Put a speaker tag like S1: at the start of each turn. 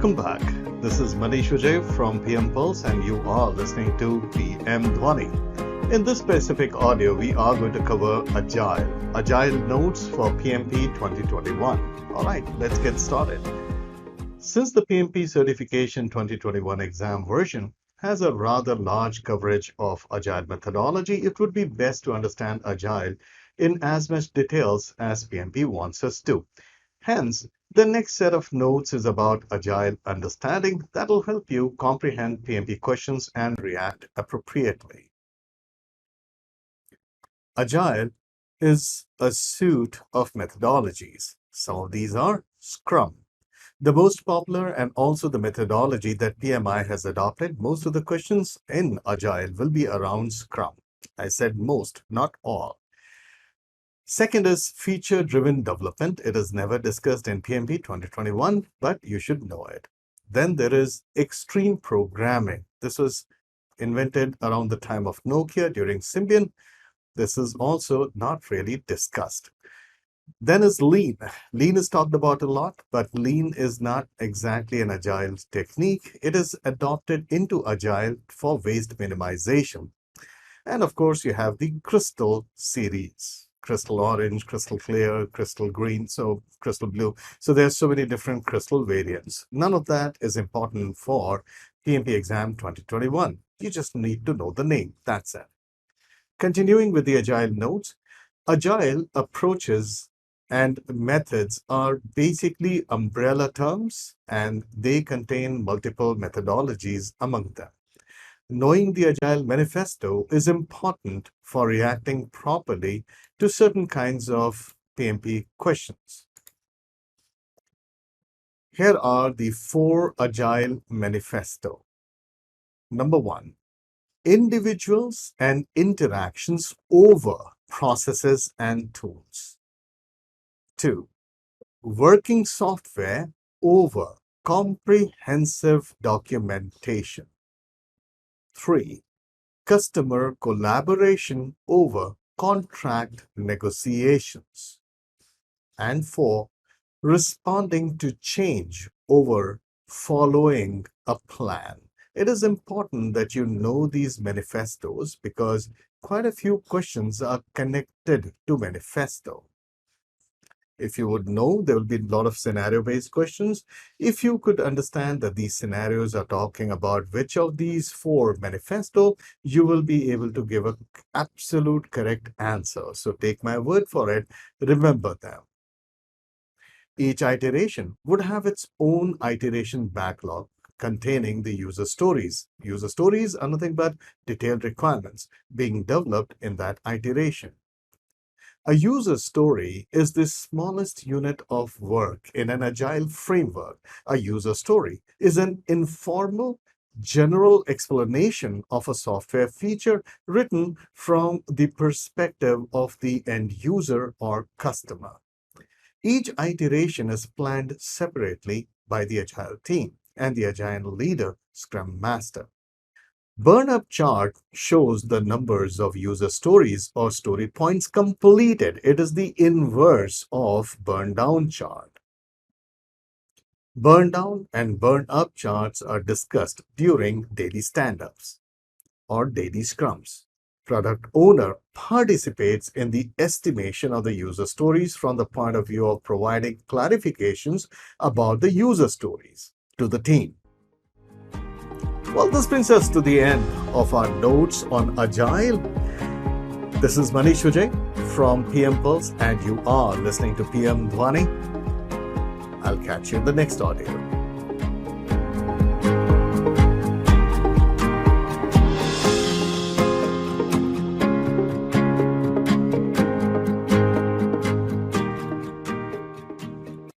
S1: Welcome back. This is Maneesh from PM Pulse and you are listening to PM Dhwani. In this specific audio, we are going to cover Agile notes for PMP 2021. Alright, let's get started. Since the PMP Certification 2021 exam version has a rather large coverage of Agile methodology, it would be best to understand Agile in as much details as PMP wants us to. Hence, the next set of notes is about Agile understanding that will help you comprehend PMP questions and react appropriately. Agile is a suite of methodologies. Some of these are Scrum. The most popular and also the methodology that PMI has adopted, most of the questions in Agile will be around Scrum. I said most, not all. Second is feature-driven development. It is never discussed in PMP 2021, but you should know it. Then there is extreme programming. This was invented around the time of Nokia during Symbian. This is also not really discussed. Then is lean. Lean is talked about a lot, but lean is not exactly an Agile technique. It is adopted into Agile for waste minimization. And of course, you have the Crystal series. Crystal orange, crystal clear, crystal green, so crystal blue. So there's so many different crystal variants. None of that is important for PMP exam 2021. You just need to know the name. That's it. Continuing with the Agile notes, Agile approaches and methods are basically umbrella terms and they contain multiple methodologies among them. Knowing the Agile Manifesto is important for reacting properly to certain kinds of PMP questions. Here are the 4 Agile Manifesto. Number 1, individuals and interactions over processes and tools. 2, working software over comprehensive documentation. 3, customer collaboration over contract negotiations. And 4, responding to change over following a plan. It is important that you know these manifestos because quite a few questions are connected to manifesto. If you would know, there will be a lot of scenario-based questions. If you could understand that these scenarios are talking about which of these 4 manifesto, you will be able to give an absolute correct answer. So take my word for it, remember them. Each iteration would have its own iteration backlog containing the user stories. User stories are nothing but detailed requirements being developed in that iteration. A user story is the smallest unit of work in an Agile framework. A user story is an informal, general explanation of a software feature written from the perspective of the end user or customer. Each iteration is planned separately by the Agile team and the Agile leader, Scrum Master. Burn-up chart shows the numbers of user stories or story points completed. It is the inverse of burn-down chart. Burn-down and burn-up charts are discussed during daily stand-ups or daily scrums. Product owner participates in the estimation of the user stories from the point of view of providing clarifications about the user stories to the team. Well, this brings us to the end of our notes on Agile. This is Maneesh from PM Pulse and you are listening to PM Dhwani. I'll catch you in the next audio.